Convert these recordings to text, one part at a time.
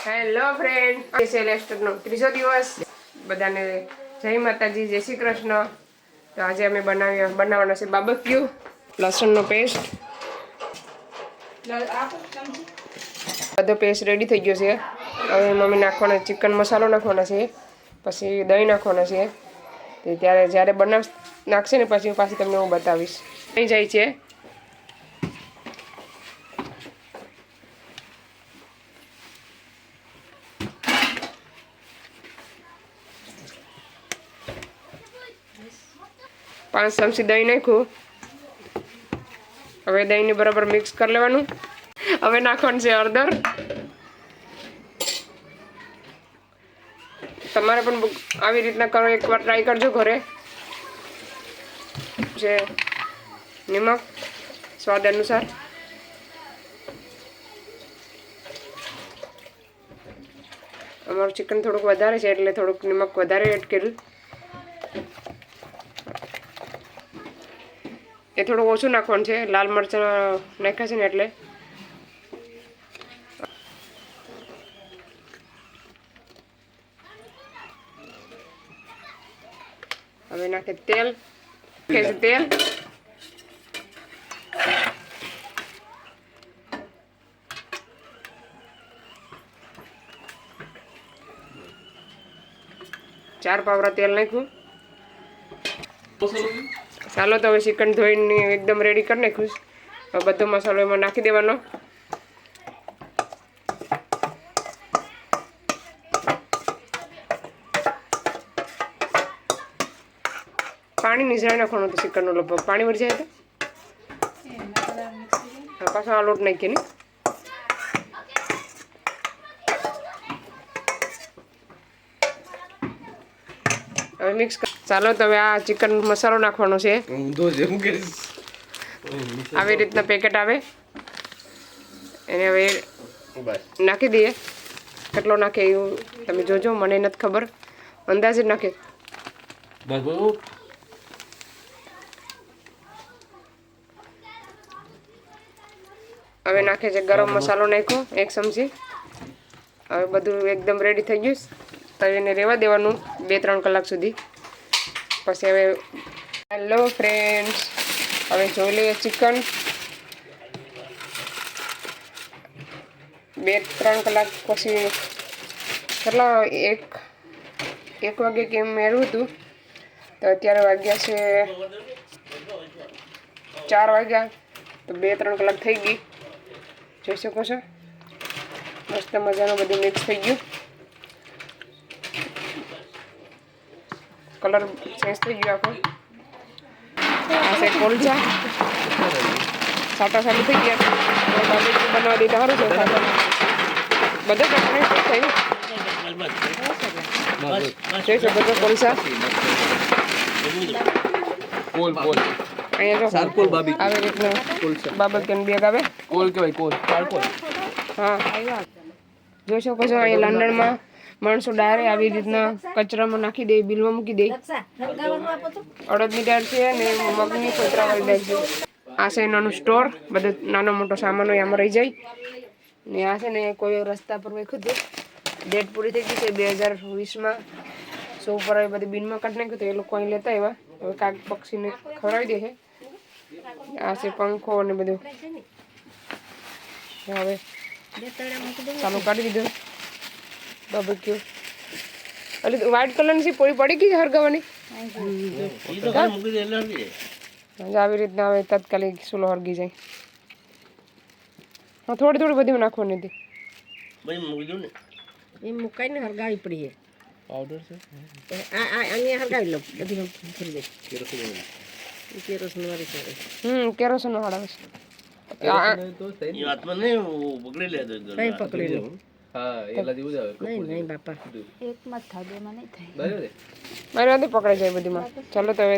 Hello friend, સેલેસ્ટરનો ત્રીજો દિવસ. બધાને જય માતાજી, જય શ્રી કૃષ્ણ. તો આજે અમે બનાવવાનો છે બાબક્યુ, લસણનો પેસ્ટ. બધો પેસ્ટ રેડી થઈ ગયો છે. હવે મમ્મી નાખવાનો ચિકન મસાલો નાખવાનો છે, પછી દહીં નાખવાનો છે. ત્યારે જ્યારે નાખશે ને પાછી તમને હું બતાવીશ. થઈ જાય છે. પાંચ ચમચી દહીં નાખ્યું. હવે દહીંને બરાબર મિક્સ કરી લેવાનું. હવે નાખવાનું છે હળદર. તમારે પણ આવી રીતના કરો, એકવાર ટ્રાય કરજો ઘરે. છે નિમક સ્વાદ અનુસાર. અમારું ચિકન થોડુંક વધારે છે એટલે થોડુંક નિમક વધારે એડ કર્યું. એ થોડું ઓછું નાખવાનું છે, લાલ મરચાં નાખ્યા છે ને એટલે. હવે નાખે તેલ. તેલ ચાર પાવડા તેલ નાખ્યું. ચાલો તો હવે ચિકન ધોઈને એકદમ રેડી કરી નાખ્યું. હવે બધો મસાલો એમાં નાખી દેવાનો. પાણી નિઝાઈ નાખવાનું તો ચિકનનો લગભગ પાણી વળી જાય તો પાછો આ લોટ નાખીએ ને. હવે મિક્સ. ચાલો તો હવે આ ચિકન મસાલો નાખવાનો છે. આવી રીતના પેકેટ આવે એને હવે નાખી દઈએ. કેટલો નાખે એવું તમે જોજો, મને નથી ખબર, અંદાજે નાખે. હવે નાખે છે ગરમ મસાલો નાખ્યો 1 ચમચી. હવે બધું એકદમ રેડી થઈ ગયું. તો એને રહેવા દેવાનું 2-3 કલાક સુધી. પછી હવે હેલો ફ્રેન્ડ્સ, હવે જોઈ લઈએ ચિકન. 2-3 કલાક પછી કેટલા 1 વાગે કેમ મેળવું હતું, તો અત્યારે વાગ્યા છે 4 વાગ્યા. તો 2-3 કલાક થઈ ગઈ. જોઈ શકો છો મસ્ત મજાનું બધું મિક્સ થઈ ગયું. કલર ચેન્જ થઈ ગયો આખો. આ છે કોલચા, સાટા સાટી થઈ ગયા. બનાવવા દીધા સારું છે. બધો પ્રમાણે થયું. જોઈ શકો છો કોલસા. અહીંયા જો આવી રીતના બાબક્યુનો બેગ આવે. હા, જોઈ શકો છો અહીંયા લંડનમાં માણસો ડાયરેક્ટ આવી રીતના કચરામાં નાખી દે, બિલમાં મૂકી દે. અડદની દાળ છે અને મગની કોતરાવાળી દાળ છે. આ છે નાનું સ્ટોર, બધો નાનો મોટો સામાન હોય આમાં રહી જાય. ને આ છે ને કોઈ રસ્તા પર રાખ્યું હતું, ડેટ પૂરી થઈ ગઈ છે 2020માં. સો ઉપર આવી બધી બિનમાં કાઢી નાખ્યું તો એ લોકો અહીં લેતા આવ્યા. હવે કાગ પક્ષીને ખવડાવી દે છે. આ છે પંખો અને બધું. હવે ચાલુ કાઢી દીધું બાબક્યુ. એટલે વ્હાઈટ કલરની પૂરી પડી ગઈ છે હરગાવાની. આવી રીતના હવે તાત્કાલિક સુલો હરગી જાય. હા, થોડી બધી નાખવાની હતી. એ મુકાઈને હરગાવી પડી છે. પાવડર છે અહીંયા હરગાવી લો બધી ફરી દે. કેરોસીન વાળી છે. કેરોસીન વાળા છે. પકડાઈ જાય બધીમાં. ચાલો તો હવે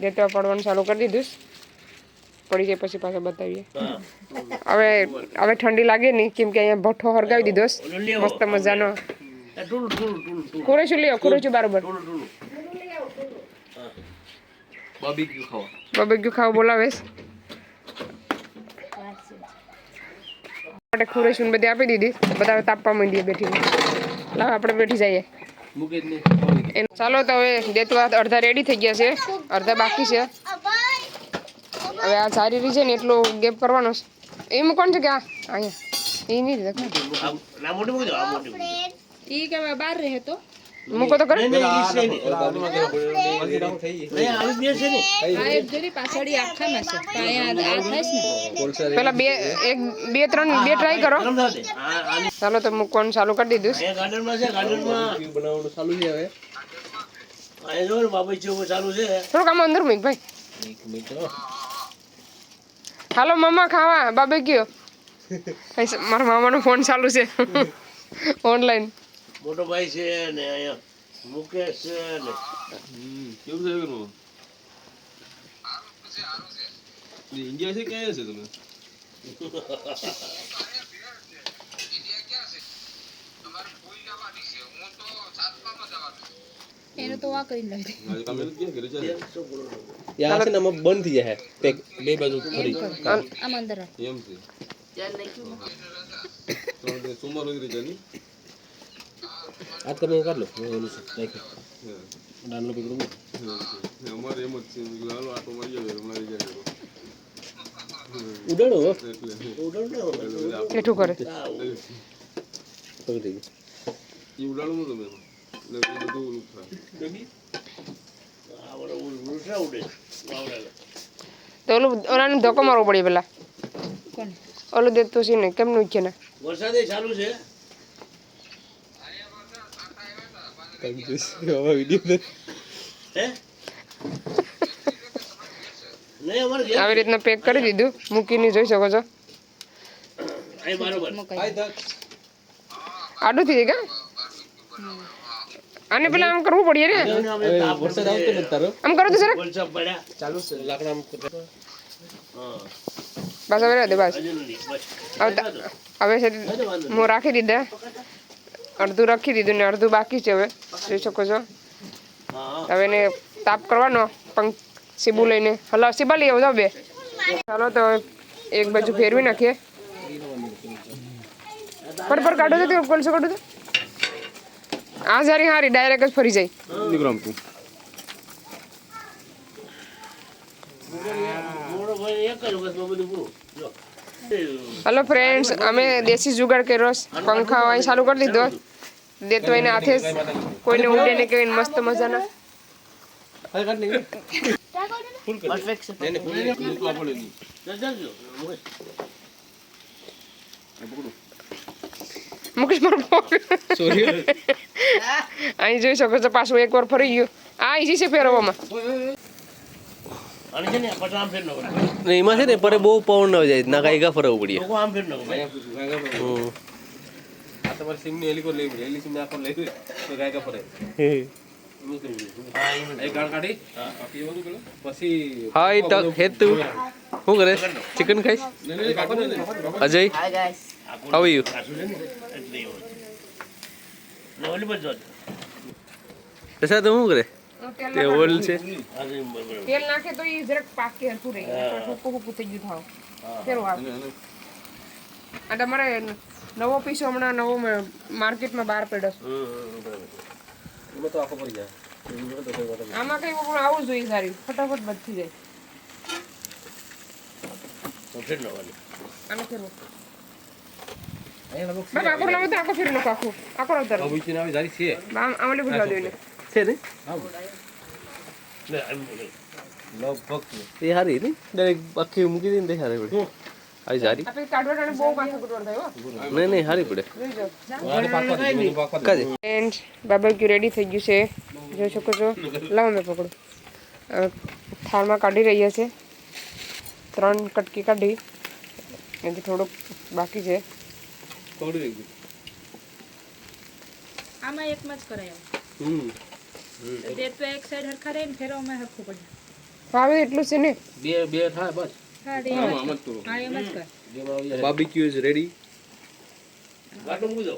દેતવા પડવાનું ચાલુ કરી દીધું. પડી જાય પછી પાછા બતાવીએ. હવે ઠંડી લાગે નહીં, કેમ કે અહીંયા ભઠ્ઠો હરગાવી દીધો મસ્ત મજાનો. કુરેશું લ્યો, કુરેશું બરાબર. બાબક્યુ ખાવા બોલાવે. માટે ખુરેશીને બધી આપી દીધી. બધા તાપવા માંડીએ બેઠી. લાવ આપણે બેઠી જઈએ. ચાલો તો હવે દેતવા અડધા રેડી થઈ ગયા છે, અડધા બાકી છે. હવે આ સારી રહી છે ને એટલો ગેપ કરવાનો છે. એમ કોણ છે કે અહીંયા એ નહીં બહાર રહે તો મૂકો તો કરે પેલા બે ત્રણ ટ્રાય કરો. ચાલો તો મૂકવાનું ચાલુ કરી દીધું. થોડુંક આમ અંદર મૂક ભાઈ. હાલો મામા ખાવા બાબે કયો. મારા મામાનો ફોન ચાલુ છે ઓનલાઈન. મોટો ભાઈ છે ને અહીંયા મુકેશ છે ને કેવું છે એનું ઇન્ડિયા છે ક્યાં છે તમે એનો તો વા કરી લે તમે ક્યાં ઘરે છે યાર છે ને અમે બંધ થઈ જાય પેક બે બાજુ ફરી આમ અંદર એમ છે તો સોમવાર હોય જની આ તમે કર લો ઓલું છે દેખો ડાનલો પકડું અમારે એમ જ છે હાલો આટો મારી આવે મારી જાય ઉડાડો એટલું કરે પકડી ઈ ઉડાડો ન તમે એટલે બધું ઓલું થાય આ ઓલું ઉલટા ઉડે તો ઓલાને ધક્કો મારવો પડે પેલા. કોણ ઓલું દેતું છે ને કેમનું છે ને વરસાદે ચાલુ છે આવી રીતના પેક કરી દીધું. મૂકીને જોઈ શકો છો આડું થઈ જાય. આને પેલા આમ કરવું પડે ને આમ કરો તો સરસ બસ હવે દે બસ. હવે હું રાખી દીધા, અડધું રાખી દીધું ને અડધું બાકી છે. હવે જોઈ શકો છો. હવે એને તાપ કરવાનો પંખ સીબુ લઈને. હલો સીબા લઈ આવો બે. ચાલો તો એક બાજુ ફેરવી નાખીએ. પર કાઢો તો કોલસો કાઢો તો આ સારી હારી ડાયરેક્ટ જ ફરી જાય. હલો ફ્રેન્ડ્સ, અમે દેશી જુગાડ કર્યો. પંખા અહીં ચાલુ કરી દીધો. દેતો એને હાથે કોઈને ઉડે ને કહીને મસ્ત મજાના મુકેશ અહીં જોઈ શકો છો. પાછું એકવાર ફરી ગયું. આ ઈજી છે ફેરવવામાં. એમાં છે ને પર બહુ પવન ન જાય ના કાંઈ ફરવું પડીએ. હા એ ટક હેતુ શું કરે? ચિકન ખાઈશ? Ajay how you? દશા તો શું કરે? તે ઓલ છે. તેલ નાખે તો ઈ જરાક પાકે હરખું રહે. હુકુ હુકુ થઈ ગયું થાવ. ફેરવો આવે. આ તમારે નવો પીસો હમણાં નવો માર્કેટમાં બહાર પડ્યો છે. આમાં કઈ આવું જોઈએ સારી ફટાફટ બંધ થઈ જાય. આનો ફેરવો બાબા આખો લાવો તો આખો ફેરવી નાખો. આખો ઉતારો આમલે બુલા દેને છે ને એ હારી ને ડાયરેક્ટ આખી મૂકી દઈને દે હારી પડે. આવી સારી આપણે કાઢવાટાને બહુ માથા કુટવડ થાય હો. નહીં હારી પડે. ફ્રેન્ડ બાબરક્યુ રેડી થઈ ગયું છે. જોઈ શકો છો. લાવો મેં પકડું. થાળમાં કાઢી રહ્યા છે. 3 કટકી કાઢી. એથી થોડુંક બાકી છે. આમાં એકમાં જ કરાય. બે તો એક સાઈડ હરખા રહે ને ફેરવામાં હરખું પડે. હવે એટલું છે ને બે થાય બસ. હા એમ જ કર. Barbecue is ready.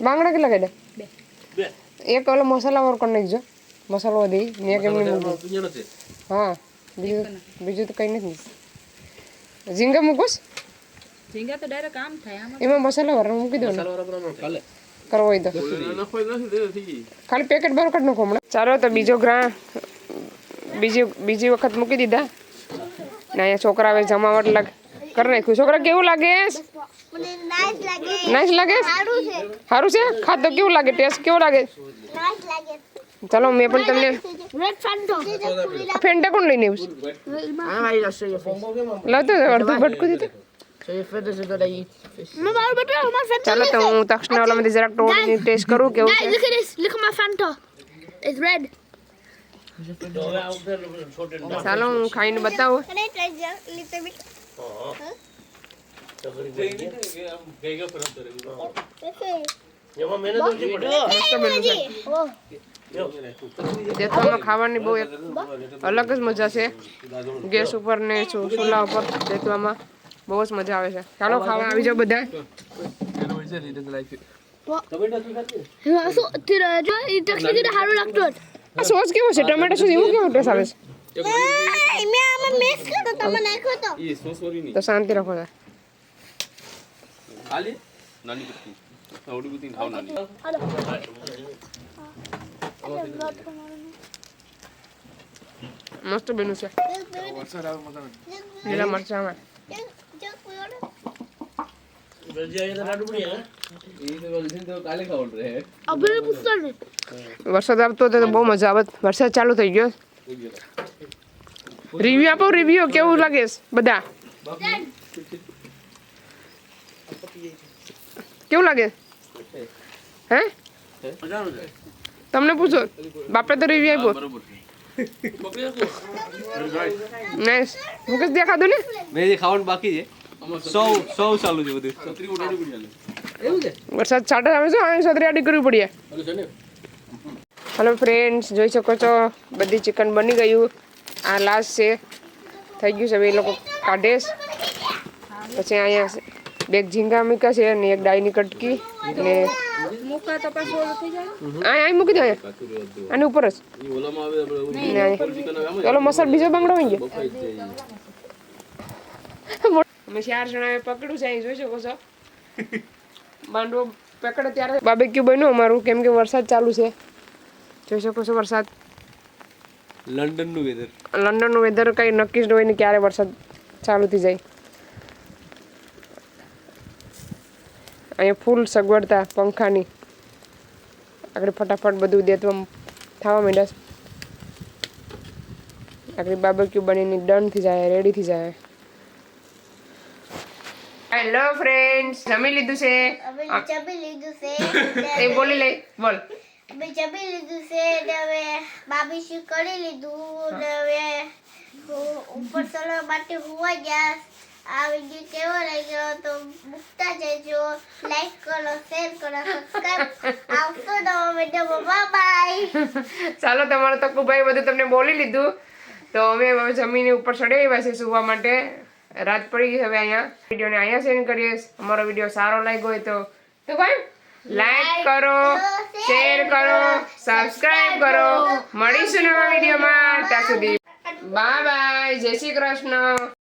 બાંગડા કેટલા કાઢ્યા? 2. એક ઓલો મસાલા વાળો કરી નાખજો. મસાલો વધી મેં કેમ નહીં મૂકું. હા બીજું તો કંઈ નથી. ઝીંગા મૂકું ઝીંગા તો ડાયરેક્ટ આમ થાય આમાં એમાં મસાલા વાળો મૂકી દો ને મસાલાવાળા પ્રમાણે કાલે કરવો હોય તો ખાલી પેકેટ બહાર કાઢ નાખો હમણાં. ચાલો તો બીજો ગ્રા બીજી વખત મૂકી દીધા ને અહીંયા છોકરા હવે જમાવટ કરી નાખ્યું. છોકરા કેવું લાગે? નાઈસ લાગે? સારું છે? ખાતો કેવું લાગે? ટેસ્ટ કેવો લાગે? ચાલો મેં પણ તમને ફેન્ટા કોણ લઈને આવ્યું? લાવતો અડધું ભટકું દીધું. ચાલો તો હું તક્ષના ઓલામાંથી જરાક ટોળીને ટેસ્ટ કરું કેવું છે. Look at this. Look at my Fanta. It's red. ચાલો હું ખાઈને બતાવું. Can I try just a little bit? દેથવામાં ખાવાની બહુ એક અલગ જ મજા છે. ગેસ ઉપર ને ચૂલા ઉપર દેથવામાં બહુ જ મજા આવે છે. ચાલો ખાવા આવી જાઓ બધા. It actually did a haru like that. આ સોસ કેવો છે? ટમેટો સોસ એવું કેવો ટેસ્ટ આવે છે? મેં આમાં મિક્સ કર્યો તમે નાખ્યો તો તો શાંતિ રાખો. નાની કુત્તી આવડી કુત્તી ખાવ નાની મસ્ત બન્યું છે. લીલા મરચામાં અબરે પુસ્તક વરસાદ આવતો હતો તો બહુ મજા આવે. વરસાદ ચાલુ થઈ ગયો. રિવ્યુ આપો. રિવ્યુ કેવું લાગે છે બધા? કેવું લાગે? હે તમને પૂછો. બાપે તો રિવ્યુ આપ્યો. નાઈસ. મુકેશ દેખાતું ને? મેં જે ખાવાનું બાકી છે 100 ચાલુ છે બધું. વરસાદ છાંટા આવે છે. અહીં છત્રી આડી કરવી પડીએ. હલો ફ્રેન્ડ્સ, જોઈ શકો છો બધી ચિકન બની ગયું. આ લાસ્ટ છે. થઈ ગયું છે. હવે એ લોકો કાઢે છે. પછી અહીંયા બે ઝીંગા મૂક્યા છે અને એક ડાયની કટકી ને મૂકા તો પાછું ઓલું થઈ જાય અહીં મૂકી દો. અહીંયા આની ઉપર જ ને અહીંયા. ચાલો મસાલો બીજો બંગડો આવી ગયો. અમે 4 જણાએ પકડ્યું છે. અહીં જોઈ શકો છો બાંડવો પકડે ત્યારે બાર્બેક્યુ બન્યું અમારું, કેમ કે વરસાદ ચાલુ છે. જોઈ શકો છો વરસાદ. લંડનનું વેધર કંઈ નક્કી જ હોય ને ક્યારે વરસાદ ચાલુ થઈ જાય. અહીંયા ફૂલ સગવડતા પંખાની. આગળ ફટાફટ બધું દેતવા થવા માંડ્યા. આગળ બાર્બેક્યુ બનીને ડન થઈ જાય, રેડી થઈ જાય. હેલો ફ્રેન્ડ્સ, જમી લીધું છે? અમે જમી લીધું છે એ બોલી લે, બોલ. અમે જમી લીધું છે ને હવે બાબીશ્યુ કરી લીધું ને હવે ઉપર ચડવા માટે હુવા ગયા. આ વિડીયો કેવો લાગ્યો તો મૂકતા જજો. લાઈક કરો, શેર કરો, સબસ્ક્રાઇબ. આવશો નવા વિડીયોમાં. બાય. ચાલો, તમારો તકુભાઈ બધું તમને બોલી લીધું. તો અમે હવે જમીને ઉપર ચડી આવ્યા છે સુવા માટે. રાત પડી ગઈ. હવે અહીંયા વિડીયોને અહીંયા સેન્ડ કરીએ. અમારો વિડીયો સારો લાગ્યો હોય તો ભાઈ લાઈક કરો, શેર કરો, સબસ્ક્રાઇબ કરો. મળીશું નવા વિડીયોમાં. ત્યાં સુધી બાય બાય. જય શ્રી કૃષ્ણ.